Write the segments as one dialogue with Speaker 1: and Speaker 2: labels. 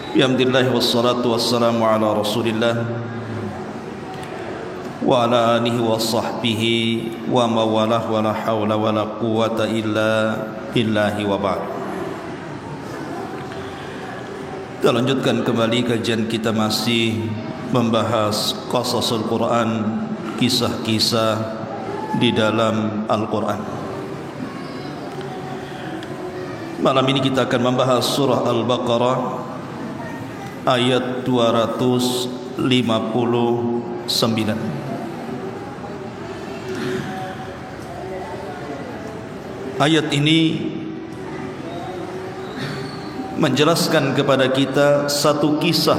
Speaker 1: Alhamdulillah wassalatu wassalamu ala Rasulillah wa ala alihi wa sahbihi wa mawalah wa la hawla wa la quwwata illa billahi wa ba'd. Kita lanjutkan kembali kajian kita, masih membahas qasasul Quran, kisah-kisah di dalam Al-Quran. Malam ini kita akan membahas surah Al-Baqarah ayat 259. Ayat ini menjelaskan kepada kita satu kisah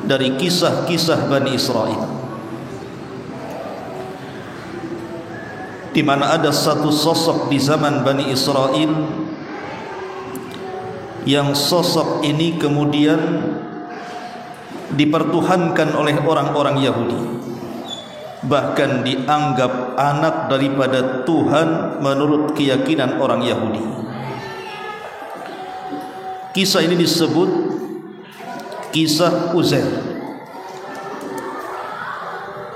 Speaker 1: dari kisah-kisah Bani Israel, di mana ada satu sosok di zaman Bani Israel yang sosok ini kemudian dipertuhankan oleh orang-orang Yahudi, bahkan dianggap anak daripada Tuhan menurut keyakinan orang Yahudi. Kisah ini disebut kisah Uzair,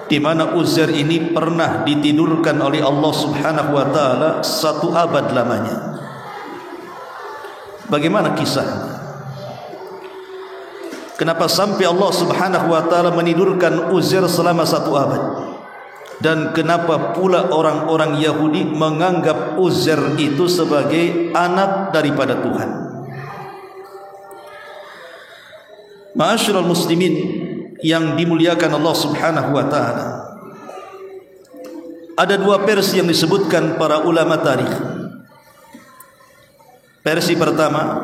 Speaker 1: di mana Uzair ini pernah ditidurkan oleh Allah Subhanahu wa taala 1 abad lamanya. Bagaimana kisahnya? Kenapa sampai Allah Subhanahu wa taala menidurkan Uzair selama 1 abad? Dan kenapa pula orang-orang Yahudi menganggap Uzair itu sebagai anak daripada Tuhan? Ma'asyiral muslimin yang dimuliakan Allah Subhanahu wa taala, ada 2 versi yang disebutkan para ulama tarikh. Versi pertama,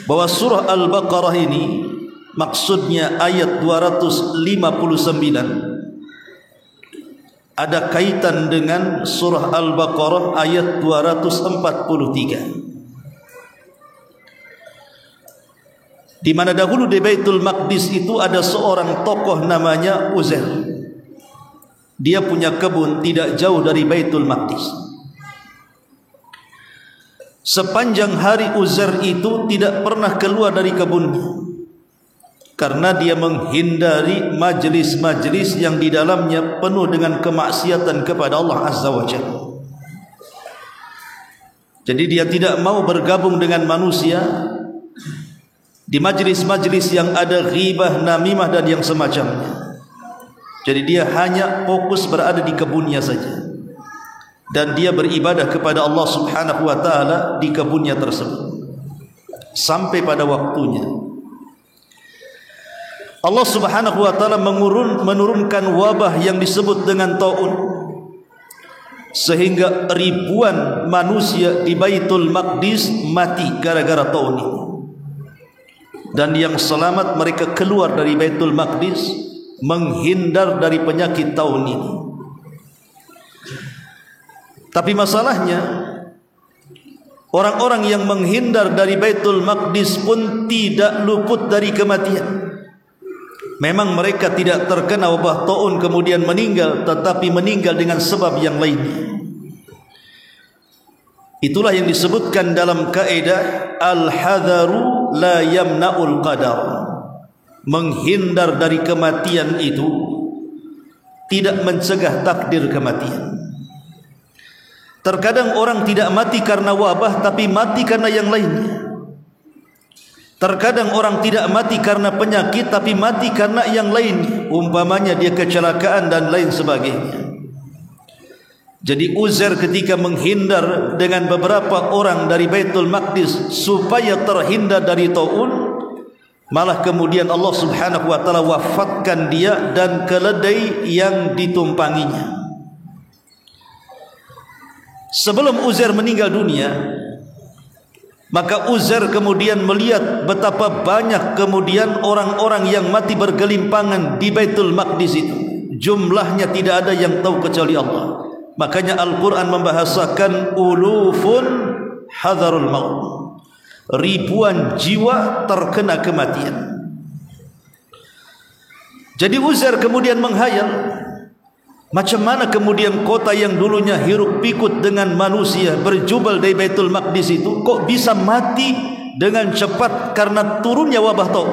Speaker 1: bahwa surah Al-Baqarah ini maksudnya ayat 259 ada kaitan dengan surah Al-Baqarah ayat 243, di mana dahulu di Baitul Maqdis itu ada seorang tokoh namanya Uzair. Dia punya kebun tidak jauh dari Baitul Maqdis. Sepanjang hari Uzair itu tidak pernah keluar dari kebunnya, karena dia menghindari majlis-majlis yang di dalamnya penuh dengan kemaksiatan kepada Allah Azza wa Jalla. Jadi dia tidak mau bergabung dengan manusia di majlis-majlis yang ada ghibah, namimah dan yang semacamnya. Jadi dia hanya fokus berada di kebunnya saja, dan dia beribadah kepada Allah Subhanahu wa taala di kebunnya tersebut sampai pada waktunya Allah Subhanahu wa taala menurunkan wabah yang disebut dengan taun, sehingga ribuan manusia di Baitul Maqdis mati gara-gara taun ini. Dan yang selamat mereka keluar dari Baitul Maqdis menghindar dari penyakit taun ini. Tapi masalahnya, orang-orang yang menghindar dari Baitul Maqdis pun tidak luput dari kematian. Memang mereka tidak terkena wabah taun kemudian meninggal, tetapi meninggal dengan sebab yang lainnya. Itulah yang disebutkan dalam kaidah al-hadharu la yamna'ul qadar. Menghindar dari kematian itu tidak mencegah takdir kematian. Terkadang orang tidak mati karena wabah, tapi mati karena yang lainnya. Terkadang orang tidak mati karena penyakit, tapi mati karena yang lain, umpamanya dia kecelakaan dan lain sebagainya. Jadi Uzair ketika menghindar dengan beberapa orang dari Baitul Maqdis supaya terhindar dari taun, malah kemudian Allah Subhanahu wa taala wafatkan dia dan keledai yang ditumpanginya. Sebelum Uzair meninggal dunia, maka Uzair kemudian melihat betapa banyak kemudian orang-orang yang mati bergelimpangan di Baitul Maqdis itu. Jumlahnya tidak ada yang tahu kecuali Allah. Makanya Al-Quran membahasakan ulufun hadharul maut, ribuan jiwa terkena kematian. Jadi Uzair kemudian menghayal, macam mana kemudian kota yang dulunya hiruk pikut dengan manusia berjubel dari Baitul Maqdis itu kok bisa mati dengan cepat karena turunnya wabah Taun.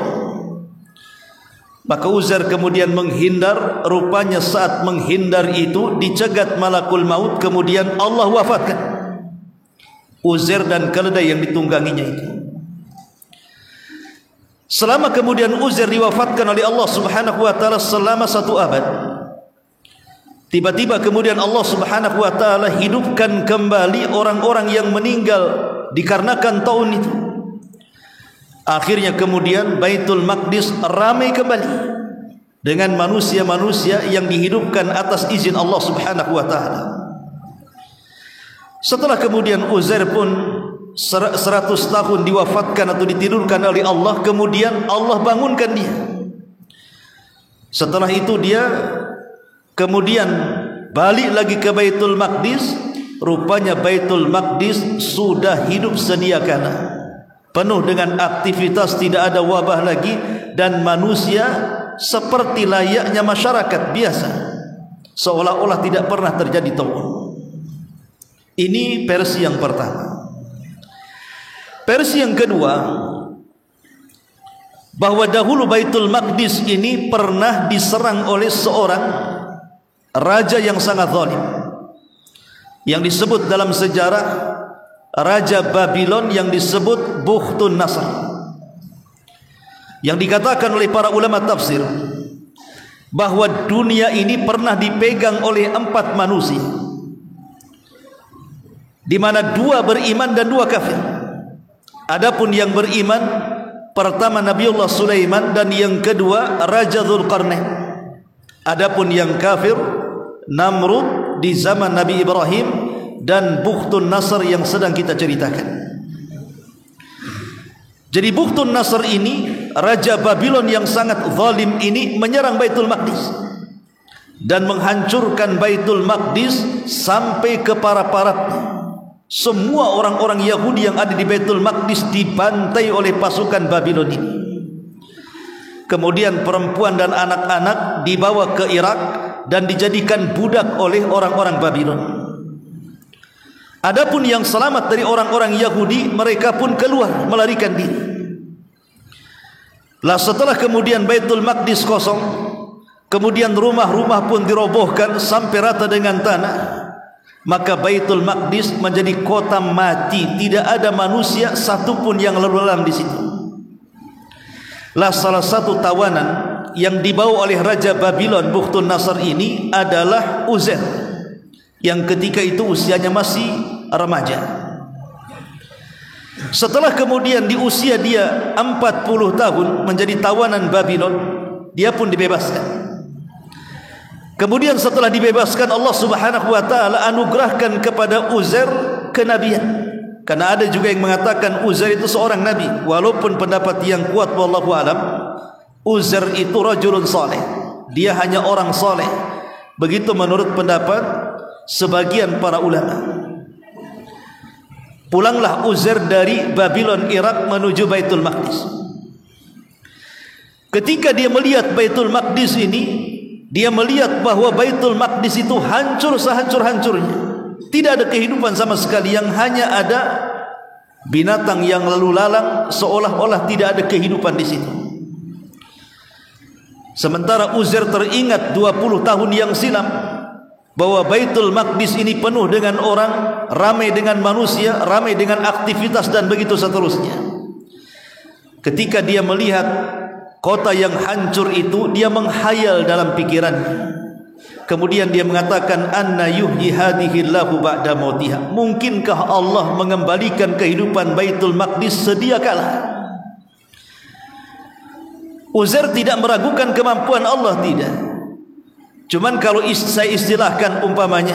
Speaker 1: Maka Uzair kemudian menghindar. Rupanya saat menghindar itu dicegat malakul maut, kemudian Allah wafatkan Uzair dan keledai yang ditungganginya itu. Selama kemudian Uzair diwafatkan oleh Allah Subhanahu wa taala selama 1 abad, tiba-tiba kemudian Allah Subhanahu wa taala hidupkan kembali orang-orang yang meninggal dikarenakan taun itu. Akhirnya kemudian Baitul Maqdis ramai kembali dengan manusia-manusia yang dihidupkan atas izin Allah Subhanahu wa taala. Setelah kemudian Uzair pun 100 tahun diwafatkan atau ditidurkan oleh Allah, kemudian Allah bangunkan dia. Setelah itu dia kemudian balik lagi ke Baitul Maqdis. Rupanya Baitul Maqdis sudah hidup sedia kala, penuh dengan aktivitas, tidak ada wabah lagi, dan manusia seperti layaknya masyarakat biasa, seolah-olah tidak pernah terjadi taun. Ini versi yang pertama. Versi yang kedua, bahwa dahulu Baitul Maqdis ini pernah diserang oleh seorang raja yang sangat zalim, yang disebut dalam sejarah Raja Babylon, yang disebut Bukhtun Nasr, yang dikatakan oleh para ulama tafsir bahwa dunia ini pernah dipegang oleh 4 manusia, di mana 2 beriman dan 2 kafir. Adapun yang beriman, pertama Nabiullah Sulaiman, dan yang kedua Raja Dzulqarnain. Adapun yang kafir, Namrud di zaman Nabi Ibrahim dan Bukhtun Nasr yang sedang kita ceritakan. Jadi Bukhtun Nasr ini, Raja Babylon yang sangat zalim ini, menyerang Baitul Maqdis dan menghancurkan Baitul Maqdis sampai ke para-paratnya. Semua orang-orang Yahudi yang ada di Baitul Maqdis dibantai oleh pasukan Babylon ini. Kemudian perempuan dan anak-anak dibawa ke Irak dan dijadikan budak oleh orang-orang Babylon. Adapun yang selamat dari orang-orang Yahudi, mereka pun keluar melarikan diri. Lah setelah kemudian Baitul Maqdis kosong, kemudian rumah-rumah pun dirobohkan sampai rata dengan tanah, maka Baitul Maqdis menjadi kota mati, tidak ada manusia satupun yang lalu lalang di situ. Lah salah satu tawanan yang dibawa oleh Raja Babylon Bukhtun Nasr ini adalah Uzair, yang ketika itu usianya masih remaja. Setelah kemudian di usia dia 40 tahun menjadi tawanan Babylon, dia pun dibebaskan. Kemudian setelah dibebaskan, Allah Subhanahu wa taala anugerahkan kepada Uzair kenabian. Karena ada juga yang mengatakan Uzair itu seorang nabi, walaupun pendapat yang kuat wallahu alam, Uzair itu rajulun saleh, dia hanya orang saleh. Begitu menurut pendapat sebagian para ulama. Pulanglah Uzair dari Babylon Irak menuju Baitul Maqdis. Ketika dia melihat Baitul Maqdis ini, dia melihat bahwa Baitul Maqdis itu hancur sehancur-hancurnya. Tidak ada kehidupan sama sekali, yang hanya ada binatang yang lalu lalang, seolah-olah tidak ada kehidupan di situ. Sementara Uzair teringat 20 tahun yang silam bahwa Baitul Maqdis ini penuh dengan orang, ramai dengan manusia, ramai dengan aktivitas dan begitu seterusnya. Ketika dia melihat kota yang hancur itu, dia menghayal dalam pikirannya. Kemudian dia mengatakan, anna yuhyi hadhillahu ba'da mautiha. Mungkinkah Allah mengembalikan kehidupan Baitul Maqdis sedia kala? Uzair tidak meragukan kemampuan Allah, tidak. Cuman kalau saya istilahkan umpamanya,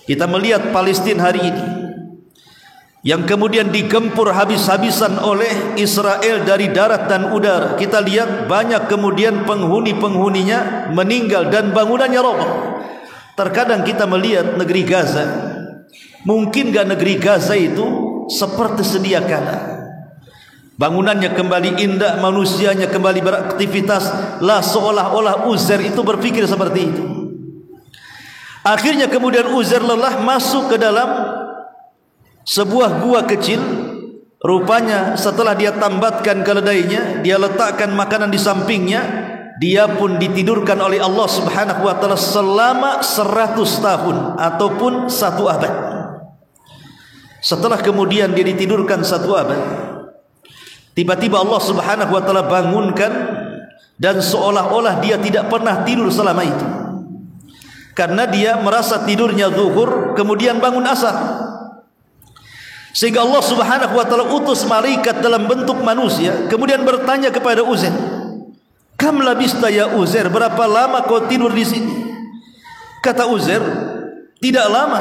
Speaker 1: kita melihat Palestina hari ini yang kemudian digempur habis-habisan oleh Israel dari darat dan udara. Kita lihat banyak kemudian penghuni-penghuninya meninggal dan bangunannya roboh. Terkadang kita melihat negeri Gaza, mungkin gak negeri Gaza itu seperti sedia kala? Bangunannya kembali indah, manusianya kembali beraktivitas, lah seolah-olah Uzair itu berpikir seperti itu. Akhirnya kemudian Uzair lelah masuk ke dalam sebuah gua kecil. Rupanya setelah dia tambatkan keledainya, dia letakkan makanan di sampingnya, dia pun ditidurkan oleh Allah Subhanahu wa taala selama 100 tahun ataupun 1 abad. Setelah kemudian dia ditidurkan 1 abad, tiba-tiba Allah Subhanahu wa taala bangunkan, dan seolah-olah dia tidak pernah tidur selama itu. Karena dia merasa tidurnya zuhur, kemudian bangun asar. Sehingga Allah Subhanahu wa taala utus malaikat dalam bentuk manusia, kemudian bertanya kepada Uzair, "Kam labista ya Uzair, berapa lama kau tidur di sini?" Kata Uzair, "Tidak lama.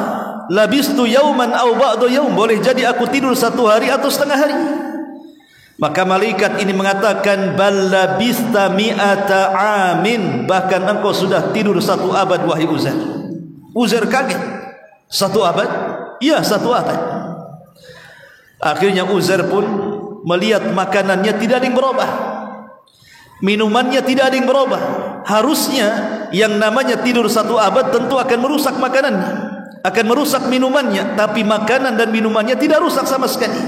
Speaker 1: Labistu yauman aw ba'da yaum." Boleh jadi aku tidur 1 hari atau setengah hari. Maka malaikat ini mengatakan, "Bal labista mi'ata amin." Bahkan engkau sudah tidur 1 abad wahai Uzair. Uzair kaget. 1 abad? Ya, 1 abad. Akhirnya Uzair pun melihat makanannya tidak ada yang berubah, minumannya tidak ada yang berubah. Harusnya yang namanya tidur 1 abad tentu akan merusak makanannya, akan merusak minumannya, tapi makanan dan minumannya tidak rusak sama sekali.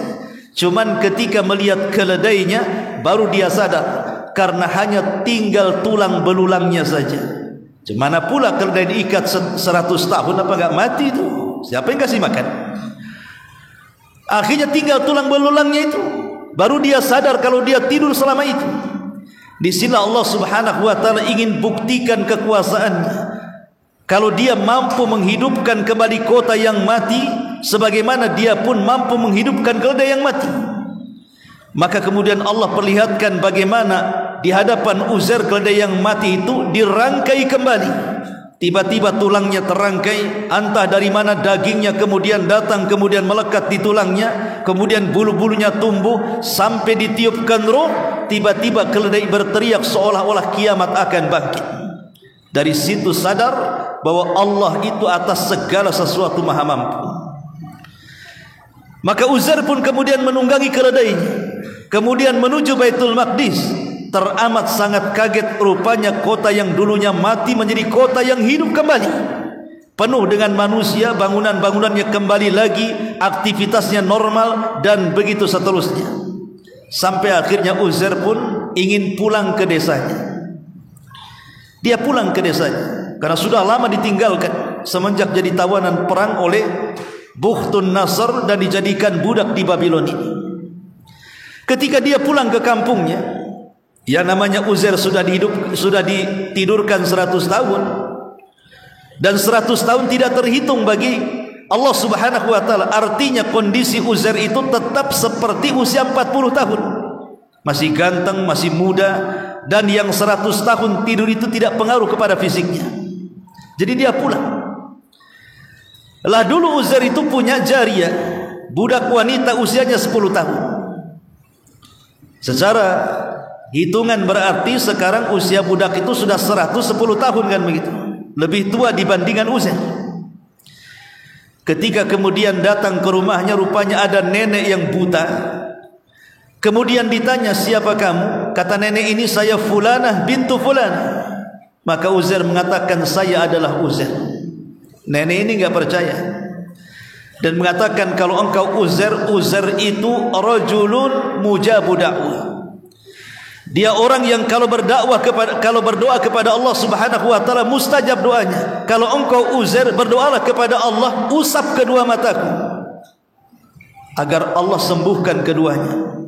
Speaker 1: Cuman ketika melihat keledainya baru dia sadar, karena hanya tinggal tulang belulangnya saja. Mana pula keledai diikat 100 tahun, apa enggak mati itu? Siapa yang kasih makan? Akhirnya tinggal tulang belulangnya itu, baru dia sadar kalau dia tidur selama itu. Di sini Allah Subhanahu wa taala ingin buktikan kekuasaannya. Kalau dia mampu menghidupkan kembali kota yang mati, sebagaimana dia pun mampu menghidupkan keledai yang mati. Maka kemudian Allah perlihatkan bagaimana di hadapan Uzair keledai yang mati itu dirangkai kembali. Tiba-tiba tulangnya terangkai, entah dari mana dagingnya kemudian datang, kemudian melekat di tulangnya, kemudian bulu-bulunya tumbuh sampai ditiupkan roh. Tiba-tiba keledai berteriak seolah-olah kiamat akan bangkit. Dari situ sadar bahwa Allah itu atas segala sesuatu maha mampu. Maka Uzair pun kemudian menunggangi keledainya, kemudian menuju Baitul Maqdis. Teramat sangat kaget, rupanya kota yang dulunya mati menjadi kota yang hidup kembali, penuh dengan manusia, bangunan-bangunannya kembali lagi, aktivitasnya normal, dan begitu seterusnya. Sampai akhirnya Uzair pun ingin pulang ke desanya. Dia pulang ke desanya karena sudah lama ditinggalkan semenjak jadi tawanan perang oleh Bukhtun Nasr dan dijadikan budak di Babylon ini. Ketika dia pulang ke kampungnya, yang namanya Uzair sudah ditidurkan 100 tahun, dan 100 tahun tidak terhitung bagi Allah Subhanahu wa taala. Artinya kondisi Uzair itu tetap seperti usia 40 tahun. Masih ganteng, masih muda, dan yang 100 tahun tidur itu tidak pengaruh kepada fisiknya. Jadi dia pulang. Lah dulu Uzair itu punya jariyah, budak wanita usianya 10 tahun. Secara hitungan berarti sekarang usia budak itu sudah 110 tahun kan begitu. Lebih tua dibandingkan Uzair. Ketika kemudian datang ke rumahnya, rupanya ada nenek yang buta. Kemudian ditanya, "Siapa kamu?" Kata nenek ini, "Saya Fulanah bintu Fulanah." Maka Uzair mengatakan, "Saya adalah Uzair." Nenek ini enggak percaya dan mengatakan, "Kalau engkau Uzair, Uzair itu rajulun mujabu da'wah. Dia orang yang kalau berdoa kepada Allah Subhanahu wa taala mustajab doanya. Kalau engkau Uzair, berdoalah kepada Allah, usap kedua mataku agar Allah sembuhkan keduanya."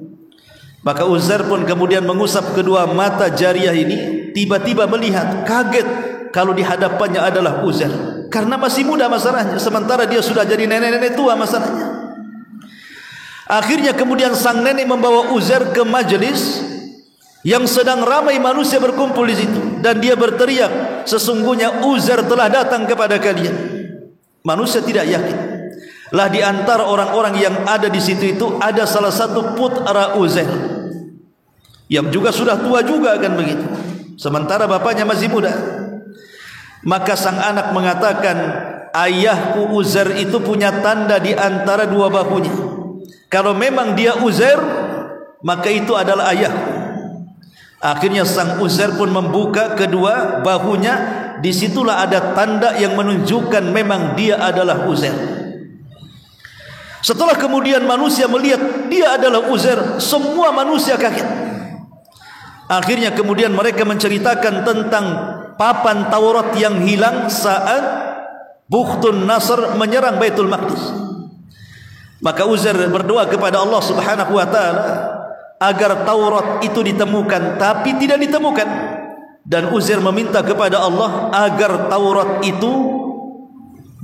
Speaker 1: Maka Uzair pun kemudian mengusap kedua mata jariyah ini. Tiba-tiba melihat, kaget kalau di hadapannya adalah Uzair, karena masih muda masalahnya, sementara dia sudah jadi nenek-nenek tua masalahnya. Akhirnya kemudian sang nenek membawa Uzair ke majelis yang sedang ramai manusia berkumpul di situ, dan dia berteriak, "Sesungguhnya Uzair telah datang kepada kalian." Manusia tidak yakin. Lah di antara orang-orang yang ada di situ itu ada salah satu putra Uzair yang juga sudah tua juga kan begitu, sementara bapaknya masih muda. Maka sang anak mengatakan, "Ayahku Uzair itu punya tanda di antara 2 bahunya. Kalau memang dia Uzair, maka itu adalah ayahku." Akhirnya sang Uzair pun membuka kedua bahunya. Disitulah ada tanda yang menunjukkan memang dia adalah Uzair. Setelah kemudian manusia melihat dia adalah Uzair, semua manusia kaget. Akhirnya kemudian mereka menceritakan tentang papan Taurat yang hilang saat Bukhtun Nasr menyerang Baitul Maqdis. Maka Uzair berdoa kepada Allah Subhanahu wa taala agar Taurat itu ditemukan, tapi tidak ditemukan. Dan Uzair meminta kepada Allah agar Taurat itu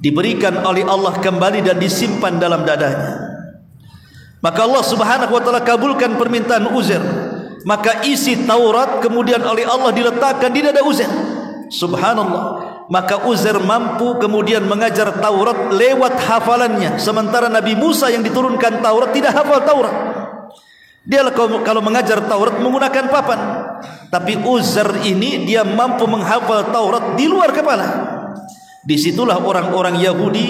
Speaker 1: diberikan oleh Allah kembali dan disimpan dalam dadanya. Maka Allah Subhanahu wa taala kabulkan permintaan Uzair. Maka isi Taurat kemudian oleh Allah diletakkan di dada Uzair. Subhanallah. Maka Uzair mampu kemudian mengajar Taurat lewat hafalannya, sementara Nabi Musa yang diturunkan Taurat tidak hafal Taurat. Dia kalau mengajar Taurat menggunakan papan, tapi Uzair ini dia mampu menghafal Taurat di luar kepala. Disitulah orang-orang Yahudi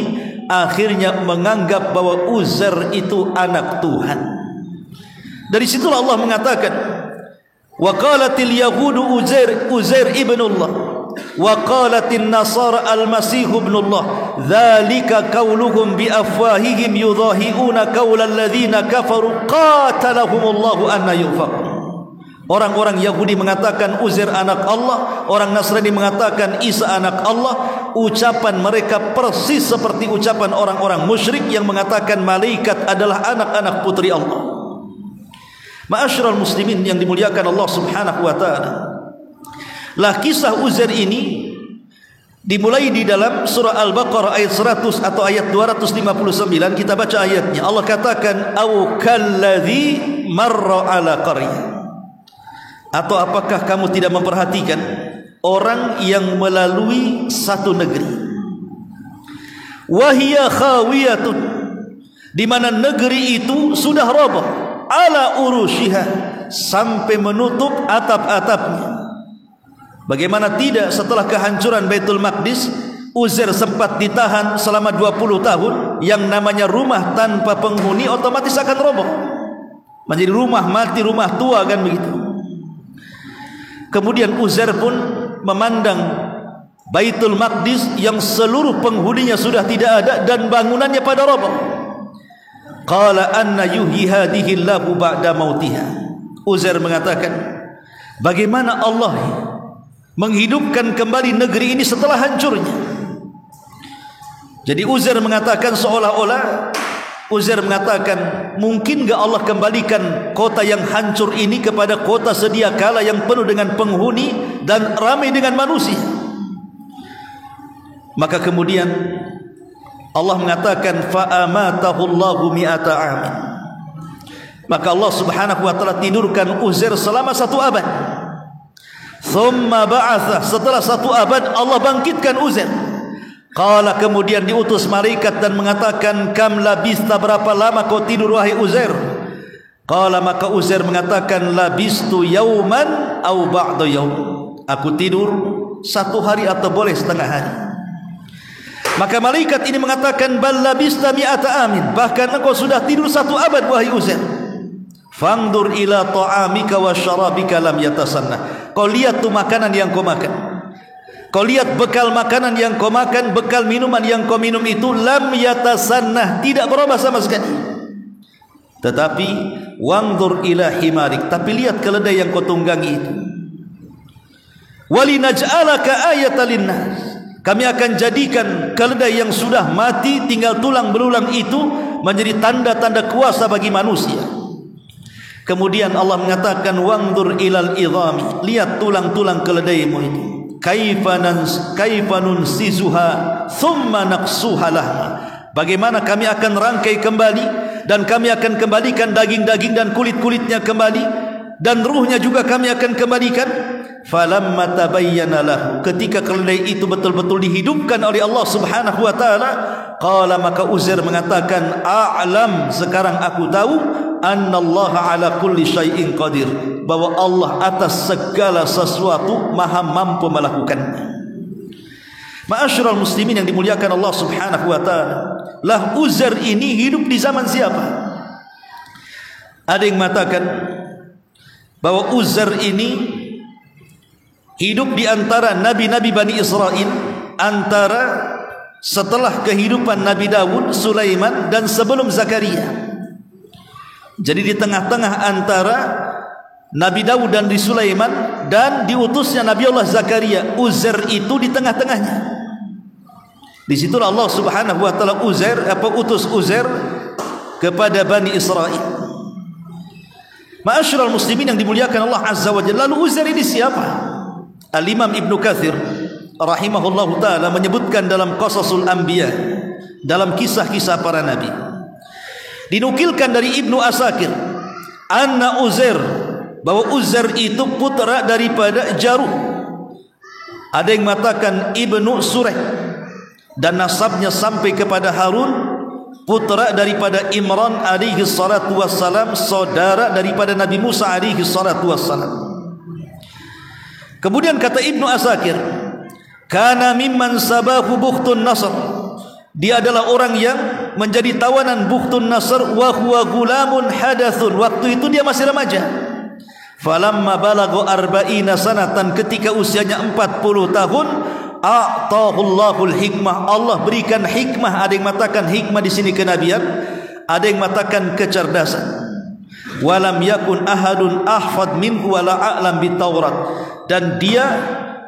Speaker 1: akhirnya menganggap bahwa Uzair itu anak Tuhan. Dari situlah Allah mengatakan, wa qalatil yahudu Uzair ibnullah wa qalatin nasara al-masih ibnullah dzalika qauluhum bi afwahihim yudahiuna qaulal ladzina kafaru qatalahumullahu anna yufakun. Orang-orang Yahudi mengatakan Uzair anak Allah, orang Nasrani mengatakan Isa anak Allah. Ucapan mereka persis seperti ucapan orang-orang musyrik yang mengatakan malaikat adalah anak-anak putri Allah. Ma'asyiral muslimin yang dimuliakan Allah Subhanahu wa taala. Lah kisah Uzair ini dimulai di dalam surah Al-Baqarah ayat 100 atau ayat 259. Kita baca ayatnya. Allah katakan au kalladzi marra ala qaryah. Atau apakah kamu tidak memperhatikan orang yang melalui satu negeri, wahia khawiyatun, di mana negeri itu sudah roboh, ala urushiha, sampai menutup atap-atapnya. Bagaimana tidak setelah kehancuran Baitul Maqdis, Uzair sempat ditahan selama 20 tahun. Yang namanya rumah tanpa penghuni otomatis akan roboh, menjadi rumah mati, rumah tua, kan begitu. Kemudian Uzair pun memandang Baitul Maqdis yang seluruh penghuninya sudah tidak ada dan bangunannya pada roboh. Qala anna yuhyi hadhihi Allahu ba'da mautiha. Uzair mengatakan, bagaimana Allah menghidupkan kembali negeri ini setelah hancurnya? Jadi Uzair mengatakan seolah-olah Uzair mengatakan, mungkin enggak Allah kembalikan kota yang hancur ini kepada kota sedia kala yang penuh dengan penghuni dan ramai dengan manusia? Maka kemudian Allah mengatakan fa amatahu Allahu mi'ata amin. Maka Allah Subhanahu wa taala tidurkan Uzair selama 1 abad. Thumma ba'atha, setelah 1 abad Allah bangkitkan Uzair. Qala, kemudian diutus malaikat dan mengatakan, kam labista, berapa lama kau tidur wahai Uzair? Qala, maka Uzair mengatakan, labistu yauman au ba'da yaum. Aku tidur 1 hari atau boleh setengah hari. Maka malaikat ini mengatakan, bal labista mi'ata amin, bahkan engkau sudah tidur 1 abad wahai Uzair. Fangdur ila ta'amika wa syarabika lam yatasannah. Kau lihat tu makanan yang kau makan, kau lihat bekal makanan yang kau makan, bekal minuman yang kau minum itu lam yatasannah, tidak berubah sama sekali. Tetapi wangdur ila himarik, tapi lihat keledai yang kau tunggangi itu. Walinaj'alaka ayatan linnas, kami akan jadikan keledai yang sudah mati tinggal tulang belulang itu menjadi tanda-tanda kuasa bagi manusia. Kemudian Allah mengatakan wangdur ilal idhami, lihat tulang-tulang keledaimu itu. Kaifa nunsizuha thumma naqsuha lahma, bagaimana kami akan rangkai kembali dan kami akan kembalikan daging-daging dan kulit-kulitnya kembali, dan ruhnya juga kami akan kembalikan. Falamma tabayyana lahu, ketika keledai itu betul-betul dihidupkan oleh Allah Subhanahu wa taala, qala, maka Uzair mengatakan, a'lam, sekarang aku tahu, annallaha ala kulli syai'in qadir, bahwa Allah atas segala sesuatu maha mampu melakukannya. Ma'asyiral muslimin yang dimuliakan Allah Subhanahu wa taala, lah Uzair ini hidup di zaman siapa? Ada yang mengatakan bahwa Uzair ini hidup di antara nabi-nabi Bani Israel, antara setelah kehidupan Nabi Daud, Sulaiman, dan sebelum Zakaria. Jadi di tengah-tengah antara Nabi Daud dan di Sulaiman dan diutusnya Nabi Allah Zakaria, Uzair itu di tengah-tengahnya. Di situlah Allah Subhanahu wa taala utus Uzair kepada Bani Israel. Ma'asyiral muslimin yang dimuliakan Allah Azza wa Jalla, lalu Uzair ini siapa? Al-Imam Ibnu Katsir rahimahullahu taala menyebutkan dalam Qasasul Anbiya, dalam kisah-kisah para nabi, dinukilkan dari Ibnu Asakir anna Uzair, bahwa Uzair itu putra daripada Jaruh. Ada yang mengatakan Ibnu Sureh, dan nasabnya sampai kepada Harun, putra daripada Imran alaihi salatu wassalam, saudara daripada Nabi Musa alaihi salatu wassalam. Kemudian kata Ibnu Asakir, kana mimman sabahu Bukhtun Nasr, dia adalah orang yang menjadi tawanan Bukhtun Nasr, wa huwa gulamun hadathun, waktu itu dia masih remaja. Falamma balagha 40 sanatan, ketika usianya 40 tahun, a'tahullahul hikmah, Allah berikan hikmah. Ada yang mengatakan hikmah di sini kenabian, ada yang mengatakan kecerdasan. Walam yakun ahadun ahfad minhu wala a'lam bitaurat, dan dia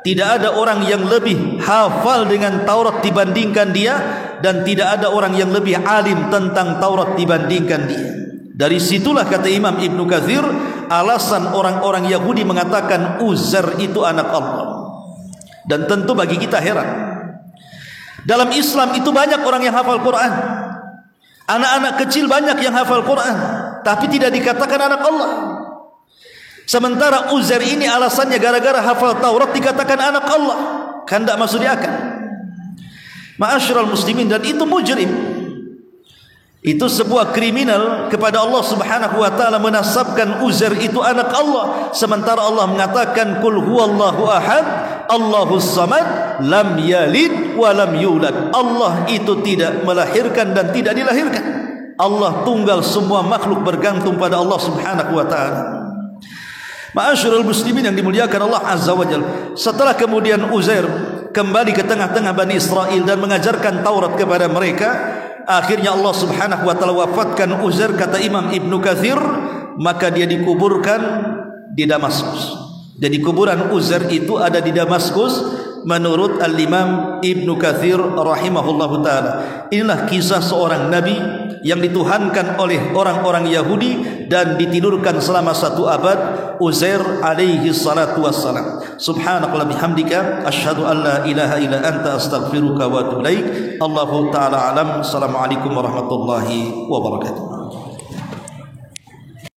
Speaker 1: tidak ada orang yang lebih hafal dengan Taurat dibandingkan dia, dan tidak ada orang yang lebih alim tentang Taurat dibandingkan dia. Dari situlah kata Imam Ibnu Katsir, alasan orang-orang Yahudi mengatakan Uzair itu anak Allah. Dan tentu bagi kita heran, dalam Islam itu banyak orang yang hafal Quran, anak-anak kecil banyak yang hafal Quran, tapi tidak dikatakan anak Allah. Sementara Uzair ini alasannya gara-gara hafal Taurat dikatakan anak Allah. Kan tidak masuk di akal. Ma'asyiral muslimin, dan itu mujrim. Itu sebuah kriminal kepada Allah Subhanahu wa taala menasabkan Uzair itu anak Allah, sementara Allah mengatakan qul huwallahu ahad Allahus samad lam yalid wa lam yulad. Allah itu tidak melahirkan dan tidak dilahirkan. Allah tunggal, semua makhluk bergantung pada Allah Subhanahu wa taala. Ma'asyiral muslimin yang dimuliakan Allah Azza wa Jalla, setelah kemudian Uzair kembali ke tengah-tengah Bani Israel dan mengajarkan Taurat kepada mereka, akhirnya Allah Subhanahu wa taala wafatkan Uzair, kata Imam Ibnu Katsir, maka dia dikuburkan di Damaskus. Jadi kuburan Uzair itu ada di Damaskus menurut Al-Imam Ibnu Katsir rahimahullahu taala. Inilah kisah seorang nabi yang dituhankan oleh orang-orang Yahudi dan ditidurkan selama 1 abad, Uzair alaihi salatu wassalam. Subhanallah bihamdika asyhadu an la ilaha illa anta astaghfiruka wa atubu ilaik. Allahu taala alam. Assalamualaikum warahmatullahi wabarakatuh.